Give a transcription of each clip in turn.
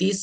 30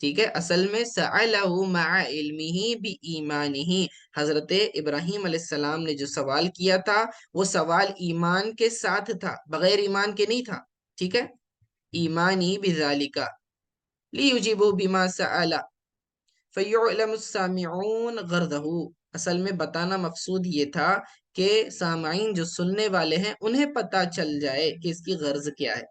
ٹھیک ہے، اصل میں سألہ مع علمہ بإیمانہ، حضرت ابراہیم علیہ السلام نے جو سوال کیا تھا وہ سوال ایمان کے ساتھ تھا، بغیر ایمان کے نہیں تھا، ٹھیک ہے، ایمانی بذالک لیجیبوا بما سأل فیعلم السامعون غرضہ، اصل میں بتانا مقصود یہ تھا کہ سامعین جو سننے والے ہیں انہیں پتا چل جائے کہ اس کی غرض کیا ہے،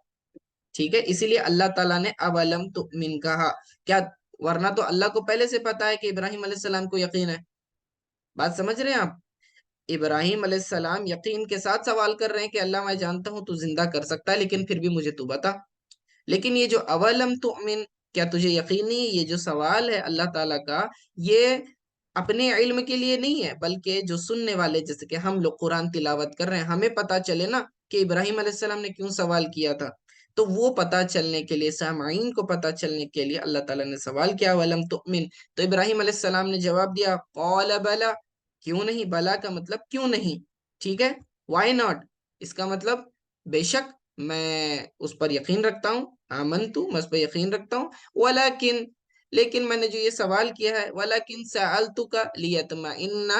ٹھیک ہے، اسی لیے اللہ تعالیٰ نے اولم تؤمن کہا، کیا ورنہ تو اللہ کو پہلے سے پتا ہے کہ ابراہیم علیہ السلام کو یقین ہے، بات سمجھ رہے ہیں آپ؟ ابراہیم علیہ السلام یقین کے ساتھ سوال کر رہے ہیں کہ اللہ میں جانتا ہوں تو زندہ کر سکتا ہے، لیکن پھر بھی مجھے تو بتا۔ لیکن یہ جو اولم تؤمن، کیا تجھے یقین نہیں، یہ جو سوال ہے اللہ تعالیٰ کا، یہ اپنے علم کے لیے نہیں ہے، بلکہ جو سننے والے، جیسے کہ ہم لوگ قرآن تلاوت کر رہے ہیں، ہمیں پتا چلے نا کہ ابراہیم علیہ السلام نے کیوں سوال کیا تھا، تو وہ پتا چلنے کے لیے، سامعین کو پتا چلنے کے لیے اللہ تعالیٰ نے سوال کیا ولم تؤمن، تو ابراہیم علیہ السلام نے جواب دیا قال بلا، کیوں نہیں، بلا کا مطلب کیوں نہیں، ٹھیک ہے، وائی ناٹ، اس کا مطلب بے شک میں اس پر یقین رکھتا ہوں، آمنتو، میں اس پر یقین رکھتا ہوں، ولیکن، لیکن میں نے جو یہ سوال کیا ہے، ولیکن سألتک لیطمئن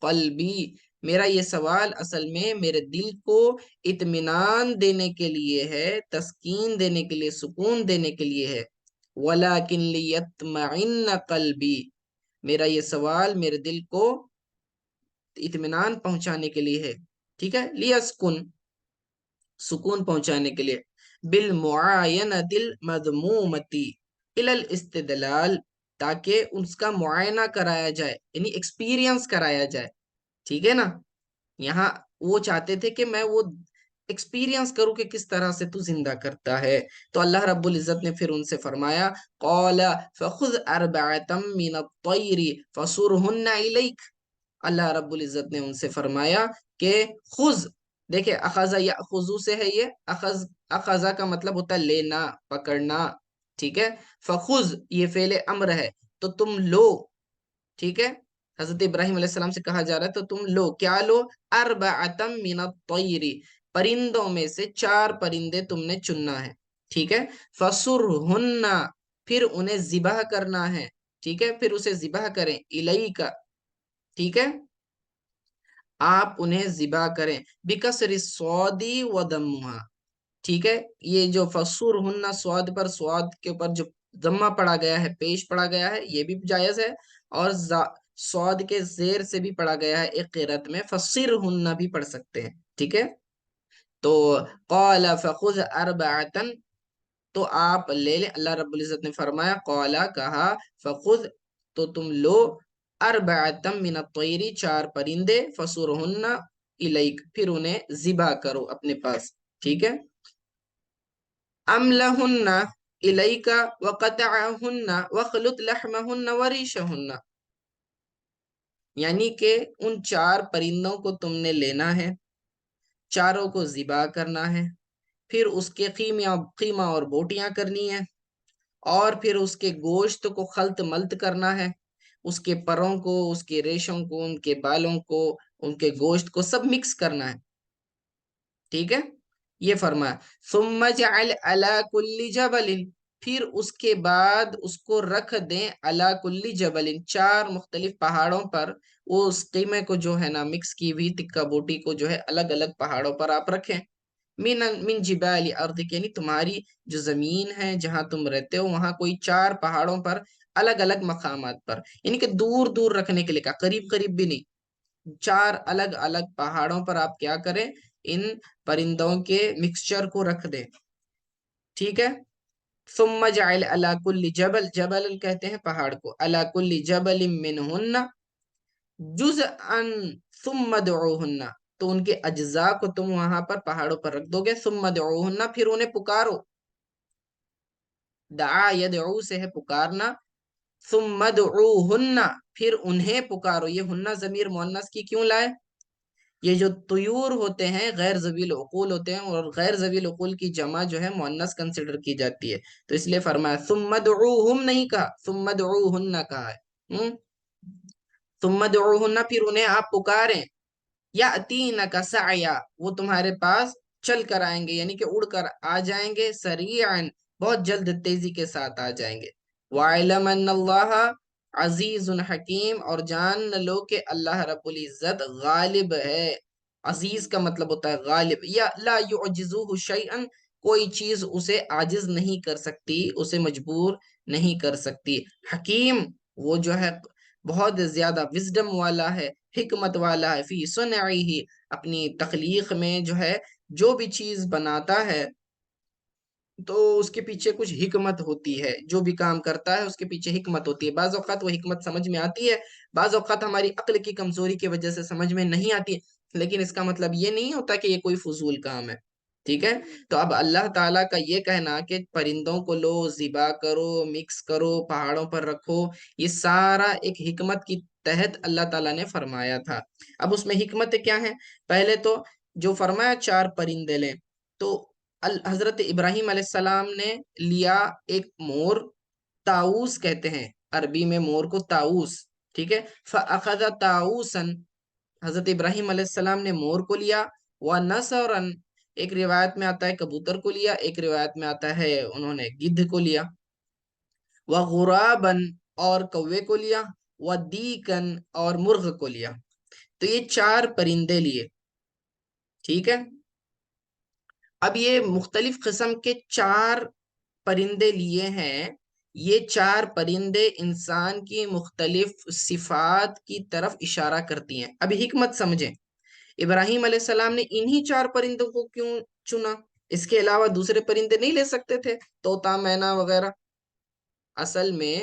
قلبی، میرا یہ سوال اصل میں میرے دل کو اطمینان دینے کے لیے ہے، تسکین دینے کے لیے، سکون دینے کے لیے ہے، ولیکن لیطمئن قلبی، میرا یہ سوال میرے دل کو اطمینان پہنچانے کے لیے ہے، ٹھیک ہے، لیسکن، سکون پہنچانے کے لیے، بالمعاینۃ المذمومۃ الی الاستدلال، تاکہ اس کا معائنہ کرایا جائے، یعنی ایکسپیرینس کرایا جائے، ٹھیک ہے نا، یہاں وہ چاہتے تھے کہ میں وہ ایکسپیرینس کروں کہ کس طرح سے تو زندہ کرتا ہے، تو اللہ رب العزت نے پھر ان سے فرمایا قال فخذ اربعۃ من الطیر فصرهن الیک، اللہ رب العزت نے ان سے فرمایا کہ خذ، دیکھیں اخذ یاخذو سے ہے، یہ اخذ کا مطلب ہوتا ہے لینا، پکڑنا، ٹھیک ہے، فخذ یہ فعل امر ہے تو تم لو، ٹھیک ہے، حضرت ابراہیم علیہ السلام سے کہا جا رہا ہے تو تم لو، کیا لو، اربعۃ من الطیر، پرندوں میں سے 4 پرندے تم نے چننا ہے، ٹھیک ہے، فصرہن، پھر انہیں ذبح کرنا ہے، ٹھیک ہے، پھر اسے ذبح کریں، الیک، ٹھیک ہے، آپ انہیں ذبح کریں، بکسر الصاد وضمها، ٹھیک ہے، یہ جو فصرہن، سواد پر، سواد کے اوپر جو ضمہ پڑا گیا ہے، پیش پڑا گیا ہے، یہ بھی جائز ہے، اور سواد کے زیر سے بھی پڑا گیا ہے، ایک قرات میں فصرہن بھی پڑھ سکتے ہیں، ٹھیک ہے، تو قال فخذ اربعۃ، تو آپ لے لیں، اللہ رب العزت نے فرمایا قال، کہا، فخذ، تو تم لو، اربعۃ من الطیر، 4 پرندے، فصرہن الیک، پھر انہیں ذبح کرو اپنے پاس، ٹھیک ہے، ام لہن الیک وقطعہن وخلط لحمہن وریشہن، یعنی کہ ان 4 پرندوں کو تم نے لینا ہے، چاروں کو ذبح کرنا ہے، پھر اس کے قیمہ اور بوٹیاں کرنی ہیں، اور پھر اس کے گوشت کو خلط ملط کرنا ہے، اس کے پروں کو، اس کے ریشوں کو، ان کے بالوں کو، ان کے گوشت کو سب مکس کرنا ہے، ٹھیک ہے، یہ فرمایا ثم جعل علی کل جبل، پھر اس کے بعد اس کو رکھ دیں علی کل جبل، 4 مختلف پہاڑوں پر، وہ اس قیمے کو جو ہے نا مکس کی ہوئی تکہ بوٹی کو جو ہے الگ الگ پہاڑوں پر آپ رکھیں، من جبال ارض، یعنی تمہاری جو زمین ہے جہاں تم رہتے ہو وہاں کوئی 4 پہاڑوں پر الگ الگ مقامات پر، یعنی کہ دور دور رکھنے کے لیے کہا، قریب قریب بھی نہیں، 4 الگ الگ پہاڑوں پر آپ کیا کریں، ان پرندوں کے مکسچر کو رکھ دیں، ٹھیک ہے، ثم جعل علی کل جبل، جبل کہتے ہیں پہاڑ کو، علی کل جبل منہن جزءا ثم دعوہن، تو ان کے اجزاء کو تم وہاں پر پہاڑوں پر رکھ دو گے، ثم دعوہن، پھر انہیں پکارو، دعا یدعو سے ہے پکارنا، ثم دعوہن، پھر انہیں پکارو، یہ ہنہ ضمیر مؤنث کی کیوں لائے، یہ جو طیور ہوتے ہیں غیر ذوی العقول ہوتے ہیں، اور غیر ذوی العقول کی جمع جو ہے مؤنث کنسیڈر کی جاتی ہے، تو اس لیے فرمایا ثم دعوہم نہیں کہا، ثم دعوہن کہا ہے، ثم دعوہن، پھر انہیں آپ پکاریں، یاتینک سعیا، وہ تمہارے پاس چل کر آئیں گے، یعنی کہ اڑ کر آ جائیں گے، سریعا، بہت جلد تیزی کے ساتھ آ جائیں گے، وَعِلَمَ أَنَّ اللَّهَ عَزِيزٌ حَكِيمٌ، اور جان لو کہ اللہ رب العزت غالب ہے۔ عزیز کا مطلب ہوتا ہے غالب، یا لا يعجزه شيئا، کوئی چیز اسے عاجز نہیں کر سکتی، اسے مجبور نہیں کر سکتی۔ حکیم، وہ جو ہے بہت زیادہ وزڈم والا ہے، حکمت والا ہے، فی صنعہ، اپنی تخلیق میں جو ہے جو بھی چیز بناتا ہے تو اس کے پیچھے کچھ حکمت ہوتی ہے، جو بھی کام کرتا ہے اس کے پیچھے حکمت ہوتی ہے۔ بعض اوقات وہ حکمت سمجھ میں آتی ہے، بعض اوقات ہماری عقل کی کمزوری کی وجہ سے سمجھ میں نہیں آتی، لیکن اس کا مطلب یہ نہیں ہوتا کہ یہ کوئی فضول کام ہے، ٹھیک ہے؟ تو اب اللہ تعالیٰ کا یہ کہنا کہ پرندوں کو لو، ذبح کرو، مکس کرو، پہاڑوں پر رکھو، یہ سارا ایک حکمت کی تحت اللہ تعالیٰ نے فرمایا تھا۔ اب اس میں حکمت کیا ہے؟ پہلے تو جو فرمایا 4 پرندے لیں، تو حضرت ابراہیم علیہ السلام نے لیا ایک مور، طاؤس کہتے ہیں عربی میں مور کو، طاؤس، ٹھیک ہے؟ فَأَخَذَ طَاؤسًا، حضرت ابراہیم علیہ السلام نے مور کو لیا، وَنَسَرًا، ایک روایت میں آتا ہے کبوتر کو لیا، ایک روایت میں آتا ہے انہوں نے گدھ کو لیا، وَغُرَابًا، اور کوے کو لیا، وَدِيكًا، اور مرغ کو لیا۔ تو یہ 4 پرندے لیے، ٹھیک ہے؟ اب یہ مختلف قسم کے 4 پرندے لیے ہیں، یہ 4 پرندے انسان کی مختلف صفات کی طرف اشارہ کرتی ہیں۔ اب حکمت سمجھیں، ابراہیم علیہ السلام نے انہی 4 پرندوں کو کیوں چنا؟ اس کے علاوہ دوسرے پرندے نہیں لے سکتے تھے، طوطا، مینا وغیرہ؟ اصل میں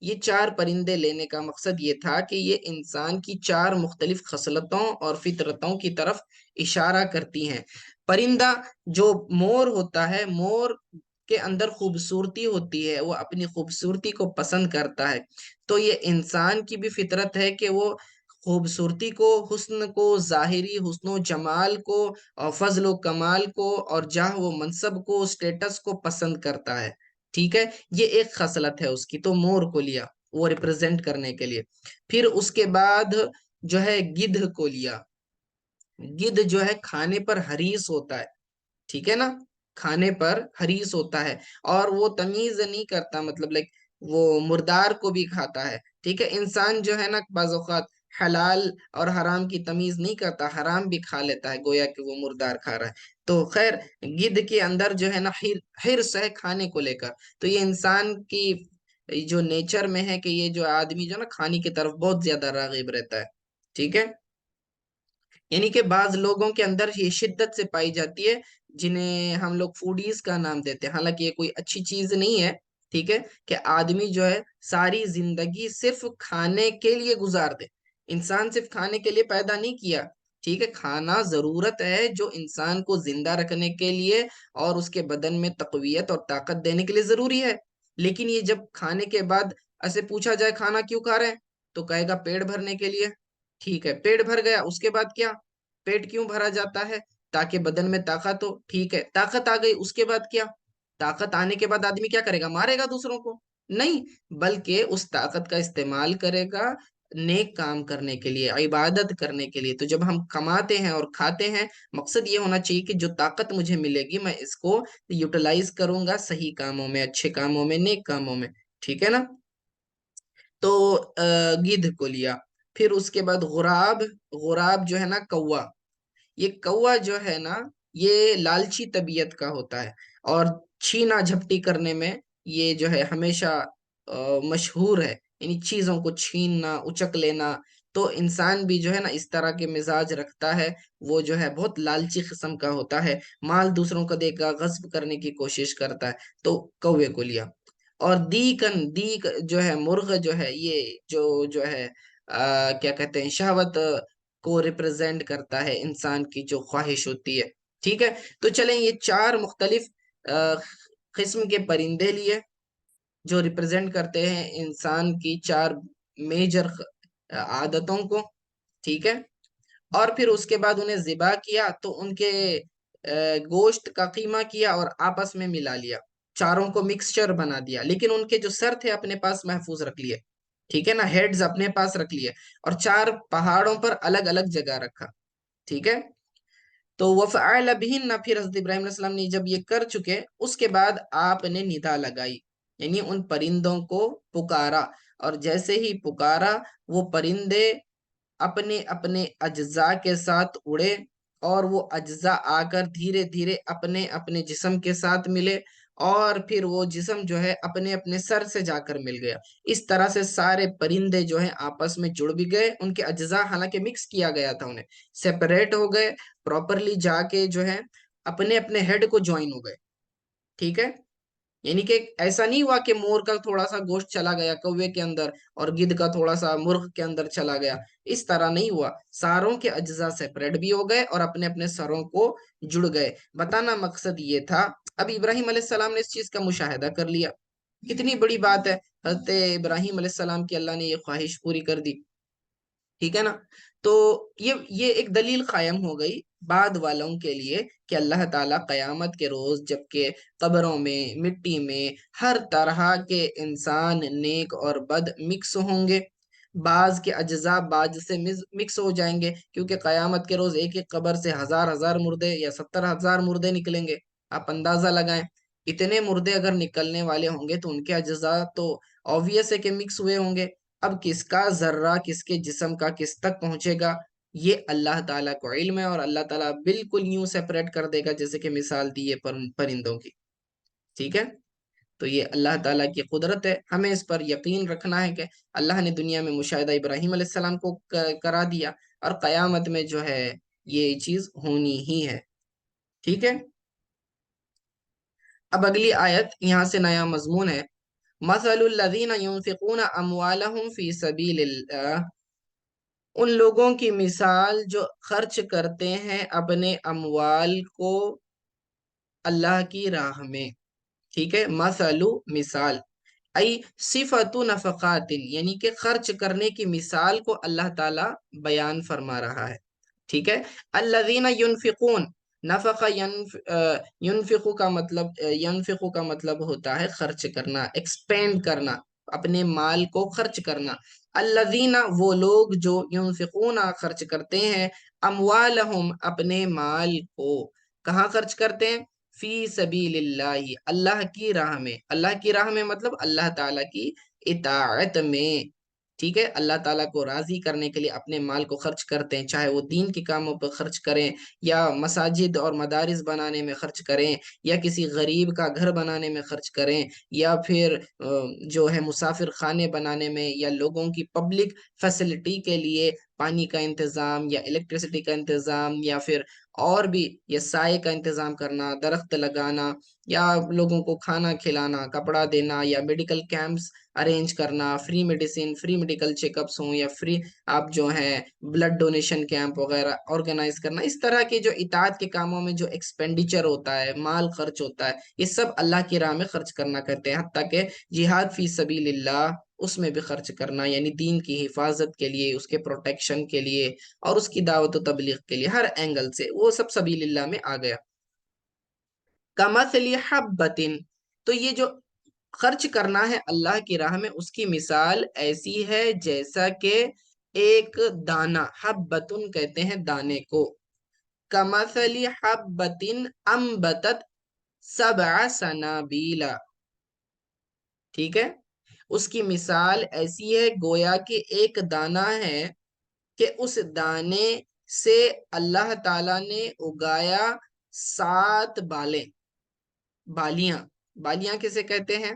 یہ 4 پرندے لینے کا مقصد یہ تھا کہ یہ انسان کی 4 مختلف خصلتوں اور فطرتوں کی طرف اشارہ کرتی ہیں۔ پرندہ جو مور ہوتا ہے، مور کے اندر خوبصورتی ہوتی ہے، وہ اپنی خوبصورتی کو پسند کرتا ہے، تو یہ انسان کی بھی فطرت ہے کہ وہ خوبصورتی کو، حسن کو، ظاہری حسن و جمال کو، اور فضل و کمال کو، اور جاہ و منصب کو، سٹیٹس کو پسند کرتا ہے، ٹھیک ہے؟ یہ ایک خصلت ہے اس کی، تو مور کو لیا وہ ریپرزینٹ کرنے کے لیے۔ پھر اس کے بعد جو ہے گدھ کو لیا۔ گدھ جو ہے کھانے پر حریص ہوتا ہے، ٹھیک ہے نا؟ کھانے پر حریص ہوتا ہے، اور وہ تمیز نہیں کرتا، مطلب وہ مردار کو بھی کھاتا ہے، ٹھیک ہے؟ انسان جو ہے نا بعض اوقات حلال اور حرام کی تمیز نہیں کرتا، حرام بھی کھا لیتا ہے گویا کہ وہ مردار کھا رہا ہے۔ تو خیر، گدھ کے اندر جو ہے نا حرص ہے کھانے کو لے کر، تو یہ انسان کی جو نیچر میں ہے کہ یہ جو آدمی جو نا کھانے کی طرف بہت زیادہ راغب رہتا ہے، ٹھیک ہے؟ یعنی کہ بعض لوگوں کے اندر یہ شدت سے پائی جاتی ہے، جنہیں ہم لوگ فوڈیز کا نام دیتے ہیں، حالانکہ یہ کوئی اچھی چیز نہیں ہے، ٹھیک ہے؟ کہ آدمی جو ہے ساری زندگی صرف کھانے کے لیے گزار دے۔ انسان صرف کھانے کے لیے پیدا نہیں کیا، ٹھیک ہے؟ کھانا ضرورت ہے جو انسان کو زندہ رکھنے کے لیے اور اس کے بدن میں تقویت اور طاقت دینے کے لیے ضروری ہے، لیکن یہ جب کھانے کے بعد ایسے پوچھا جائے کھانا کیوں کھا رہے ہیں، تو کہے گا پیٹ بھرنے کے لیے، ٹھیک ہے؟ پیٹ بھر گیا، اس کے بعد کیا؟ پیٹ کیوں بھرا جاتا ہے؟ تاکہ بدن میں طاقت ہو، ٹھیک ہے؟ طاقت آ گئی، اس کے بعد کیا؟ طاقت آنے کے بعد آدمی کیا کرے گا؟ مارے گا دوسروں کو؟ نہیں، بلکہ اس طاقت کا استعمال کرے گا نیک کام کرنے کے لیے، عبادت کرنے کے لیے۔ تو جب ہم کماتے ہیں اور کھاتے ہیں، مقصد یہ ہونا چاہیے کہ جو طاقت مجھے ملے گی میں اس کو یوٹیلائز کروں گا صحیح کاموں میں، اچھے کاموں میں، نیک کاموں میں، ٹھیک ہے نا؟ تو گدھ کو لیا۔ پھر اس کے بعد غراب، غراب جو ہے نا کوا، یہ کوا جو ہے نا یہ لالچی طبیعت کا ہوتا ہے، اور چھینا جھپٹی کرنے میں یہ جو ہے ہمیشہ مشہور ہے، یعنی چیزوں کو چھیننا، اچک لینا۔ تو انسان بھی جو ہے نا اس طرح کے مزاج رکھتا ہے، وہ جو ہے بہت لالچی قسم کا ہوتا ہے، مال دوسروں کو دے گا، غصب کرنے کی کوشش کرتا ہے، تو کوے کو لیا۔ اور دیک جو ہے مرغ جو ہے، یہ جو ہے کیا کہتے ہیں، شہوت کو ریپرزینٹ کرتا ہے، انسان کی جو خواہش ہوتی ہے، ٹھیک ہے؟ تو چلیں یہ 4 مختلف قسم کے پرندے لیے جو ریپرزینٹ کرتے ہیں انسان کی 4 میجر عادتوں کو، ٹھیک ہے؟ اور پھر اس کے بعد انہیں ذبح کیا، تو ان کے گوشت کا قیمہ کیا اور آپس میں ملا لیا، چاروں کو مکسچر بنا دیا، لیکن ان کے جو سر تھے اپنے پاس محفوظ رکھ لیے، ٹھیک ہے نا؟ ہیڈز اپنے پاس رکھ لیے، اور 4 پہاڑوں پر الگ الگ جگہ رکھا، ٹھیک ہے؟ تو وَفَعَلَ بِهِنَّ، پھر حضرت ابراہیم علیہ السلام نے جب یہ کر چکے، اس کے بعد آپ نے ندا لگائی، یعنی ان پرندوں کو پکارا، اور جیسے ہی پکارا وہ پرندے اپنے اپنے اجزاء کے ساتھ اڑے، اور وہ اجزاء آ کر دھیرے دھیرے اپنے اپنے جسم کے ساتھ ملے، اور پھر وہ جسم جو ہے اپنے اپنے سر سے جا کر مل گیا۔ اس طرح سے سارے پرندے جو ہیں آپس میں جڑ بھی گئے، ان کے اجزاء حالانکہ مکس کیا گیا تھا، انہیں سیپریٹ ہو گئے، پراپرلی جا کے جو ہے اپنے اپنے ہیڈ کو جوائن ہو گئے، ٹھیک ہے۔ یعنی کہ ایسا نہیں ہوا کہ مور کا تھوڑا سا گوشت چلا گیا کوے کے اندر اور گدھ کا تھوڑا سا مرغ کے اندر چلا گیا، اس طرح نہیں ہوا، ساروں کے اجزاء سیپریٹ بھی ہو گئے اور اپنے اپنے سروں کو جڑ گئے۔ بتانا مقصد یہ تھا، اب ابراہیم علیہ السلام نے اس چیز کا مشاہدہ کر لیا، کتنی بڑی بات ہے، حضرت ابراہیم علیہ السلام کی اللہ نے یہ خواہش پوری کر دی، ٹھیک ہے نا۔ تو یہ ایک دلیل قائم ہو گئی بعد والوں کے لیے کہ اللہ تعالیٰ قیامت کے روز جبکہ قبروں میں، مٹی میں ہر طرح کے انسان نیک اور بد مکس ہوں گے، بعض کے اجزاء بعض سے مکس ہو جائیں گے، کیونکہ قیامت کے روز ایک ایک قبر سے ہزار ہزار مردے یا 70,000 مردے نکلیں گے، آپ اندازہ لگائیں، اتنے مردے اگر نکلنے والے ہوں گے تو ان کے اجزاء تو آبویس ہے کہ مکس ہوئے ہوں گے۔ اب کس کا ذرہ کس کے جسم کا کس تک پہنچے گا، یہ اللہ تعالیٰ کو علم ہے، اور اللہ تعالیٰ بالکل یوں سیپریٹ کر دے گا جیسے کہ مثال دی ہے پرندوں کی، ٹھیک ہے۔ تو یہ اللہ تعالیٰ کی قدرت ہے، ہمیں اس پر یقین رکھنا ہے کہ اللہ نے دنیا میں مشاہدہ ابراہیم علیہ السلام کو کرا دیا، اور قیامت میں جو ہے یہ چیز ہونی ہی ہے، ٹھیک ہے۔ اب اگلی آیت، یہاں سے نیا مضمون ہے، مثل الذین ينفقون اموالهم فی سبیل اللہ، ان لوگوں کی مثال جو خرچ کرتے ہیں اپنے اموال کو اللہ کی راہ میں، ٹھیک ہے، مثلو مثال، ای صفت نفقات، یعنی کہ خرچ کرنے کی مثال کو اللہ تعالی بیان فرما رہا ہے، ٹھیک ہے۔ الذین ینفقون، نفق ینفقو کا مطلب، ینفقو کا مطلب ہوتا ہے خرچ کرنا، ایکسپینڈ کرنا، اپنے مال کو خرچ کرنا۔ الذین، وہ لوگ جو ینفقون خرچ کرتے ہیں، اموالہم، اپنے مال کو، کہاں خرچ کرتے ہیں؟ فی سبیل اللہ، اللہ کی راہ میں، اللہ کی راہ میں مطلب اللہ تعالیٰ کی اطاعت میں، ٹھیک ہے، اللہ تعالیٰ کو راضی کرنے کے لیے اپنے مال کو خرچ کرتے ہیں، چاہے وہ دین کے کاموں پر خرچ کریں، یا مساجد اور مدارس بنانے میں خرچ کریں، یا کسی غریب کا گھر بنانے میں خرچ کریں، یا پھر جو ہے مسافر خانے بنانے میں، یا لوگوں کی پبلک فیسلٹی کے لیے پانی کا انتظام یا الیکٹریسٹی کا انتظام، یا پھر اور بھی یہ سائے کا انتظام کرنا، درخت لگانا، یا لوگوں کو کھانا کھلانا، کپڑا دینا، یا میڈیکل کیمپس ارینج کرنا، free medicine, free medical check ups ہوں، یا فری آپ جو ہیں بلڈ ڈونیشن کیمپ وغیرہ آرگنائز کرنا، اس طرح کے جو اطاعت کے کاموں میں جو ایکسپینڈیچر ہوتا ہے، مال خرچ ہوتا ہے، یہ سب اللہ کی راہ میں خرچ کرنا کہتے ہیں، حتیٰ کہ جہاد فی سبیل اللہ، اس میں بھی خرچ کرنا، یعنی دین کی حفاظت کے لیے، اس کے پروٹیکشن کے لیے، اور اس کی دعوت و تبلیغ کے لیے، ہر اینگل سے وہ سب سبیل اللہ میں آ گیا۔ کمثل حبۃ، تو یہ جو خرچ کرنا ہے اللہ کی راہ میں، اس کی مثال ایسی ہے جیسا کہ ایک دانہ، حبۃ کہتے ہیں دانے کو، کمثل حبۃ انبتت سبع سنابیل، ٹھیک ہے، اس کی مثال ایسی ہے گویا کہ ایک دانہ ہے کہ اس دانے سے اللہ تعالی نے اگایا 7 بالیں، بالیاں، بالیاں کسے کہتے ہیں؟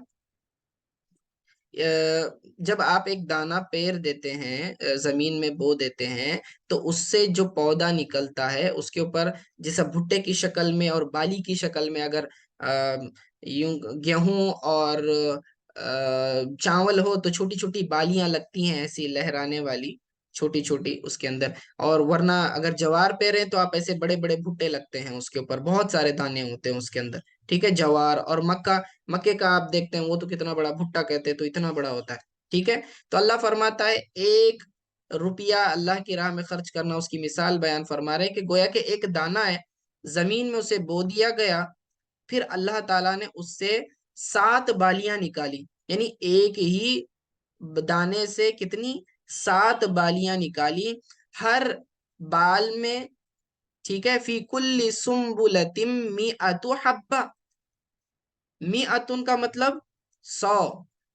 جب آپ ایک دانہ پیر دیتے ہیں، زمین میں بو دیتے ہیں، تو اس سے جو پودا نکلتا ہے اس کے اوپر جیسا بھٹے کی شکل میں اور بالی کی شکل میں، اگر یوں گیہوں اور چاول ہو تو چھوٹی چھوٹی بالیاں لگتی ہیں ایسی لہرانے والی، چھوٹی چھوٹی اس کے اندر، اور ورنہ اگر جوار پیریں تو آپ ایسے بڑے بڑے بھٹے لگتے ہیں، اس کے اوپر بہت سارے دانے ہوتے ہیں اس کے اندر، ٹھیک ہے، جوار اور مکہ، مکے کا آپ دیکھتے ہیں وہ تو کتنا بڑا بھٹا کہتے ہیں تو اتنا بڑا ہوتا ہے، ٹھیک ہے۔ تو اللہ فرماتا ہے 1 روپیہ اللہ کی راہ میں خرچ کرنا، اس کی مثال بیان فرما رہے کہ گویا کہ ایک دانہ ہے، زمین میں اسے بو دیا گیا، پھر اللہ تعالیٰ نے اس سے 7 بالیاں نکالی، یعنی ایک ہی دانے سے کتنی 7 بالیاں نکالی، ہر بال میں، ٹھیک ہے، فی کل سنبلۃ مئۃ حبہ، میعتن کا مطلب 100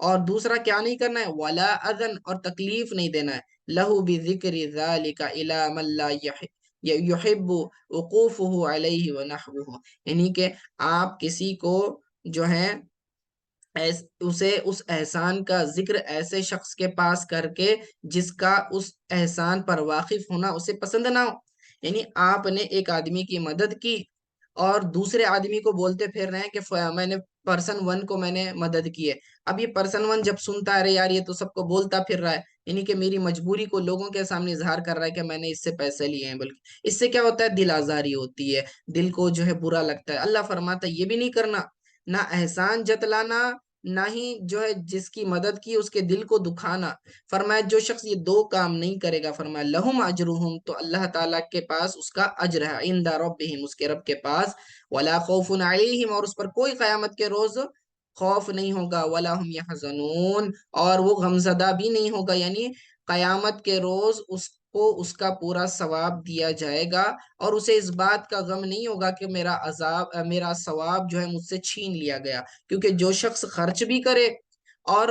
اور دوسرا کیا نہیں کرنا ہے، ولا اذن، اور تکلیف نہیں دینا ہے، لہو بذکر ذالک الی من لا یحب وقوفہ علیہ ونحوہ، یعنی کہ آپ کسی کو جو ہے اسے اس احسان کا ذکر ایسے شخص کے پاس کر کے جس کا اس احسان پر واقف ہونا اسے پسند نہ ہو، یعنی آپ نے ایک آدمی کی مدد کی اور دوسرے آدمی کو بولتے پھر رہے ہیں کہ میں نے پرسن ون کو میں نے مدد کی ہے۔ اب یہ پرسن ون جب سنتا ہے، ارے یار یہ تو سب کو بولتا پھر رہا ہے، یعنی کہ میری مجبوری کو لوگوں کے سامنے اظہار کر رہا ہے کہ میں نے اس سے پیسے لیے ہیں، بلکہ اس سے کیا ہوتا ہے، دل آزاری ہوتی ہے، دل کو جو ہے برا لگتا ہے۔ اللہ فرماتا ہے یہ بھی نہیں کرنا، نہ احسان جتلانا، نہ ہی جو ہے جس کی مدد کی اس کے دل کو دکھانا۔ فرمایا جو شخص یہ دو کام نہیں کرے گا، فرمایا لہم اجرہم، تو اللہ تعالیٰ کے پاس اس کا اجر ہے، عند ربہم، اس کے رب کے پاس، ولا خوف علیہم، اور اس پر کوئی قیامت کے روز خوف نہیں ہوگا، ولا ہم یحزنون، اور وہ غمزدہ بھی نہیں ہوگا، یعنی قیامت کے روز اس کو اس کا پورا ثواب دیا جائے گا، اور اسے اس بات کا غم نہیں ہوگا کہ میرا ثواب جو ہے مجھ سے چھین لیا گیا، کیونکہ جو شخص خرچ بھی کرے اور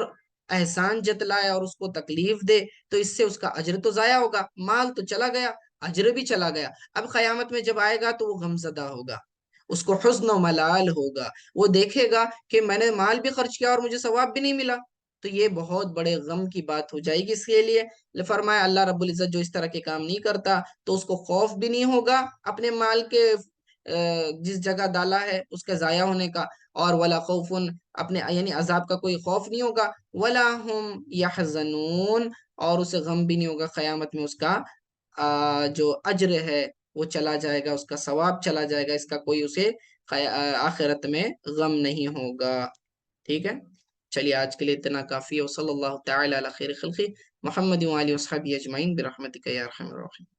احسان جتلائے اور اس کو تکلیف دے تو اس سے اس کا اجر تو ضائع ہوگا، مال تو چلا گیا، اجر بھی چلا گیا۔ اب قیامت میں جب آئے گا تو وہ غمزدہ ہوگا، اس کو حزن و ملال ہوگا، وہ دیکھے گا کہ میں نے مال بھی خرچ کیا اور مجھے ثواب بھی نہیں ملا، تو یہ بہت بڑے غم کی بات ہو جائے گی اس کے لیے۔ فرمایا اللہ رب العزت جو اس طرح کے کام نہیں کرتا تو اس کو خوف بھی نہیں ہوگا اپنے مال کے جس جگہ ڈالا ہے اس کے ضائع ہونے کا، اور ولا خوف، اپنے یعنی عذاب کا کوئی خوف نہیں ہوگا، ولا ہم یحزنون، اور اسے غم بھی نہیں ہوگا قیامت میں، اس کا جو اجر ہے وہ چلا جائے گا، اس کا ثواب چلا جائے گا، اس کا کوئی اسے آخرت میں غم نہیں ہوگا۔ ٹھیک ہے، چلیے آج کے لیے اتنا کافی ہے، وصلی اللہ تعالی علی خیر خلقی محمد وآلہ وصحبہ اجمعین برحمتک یا ارحم الراحمین۔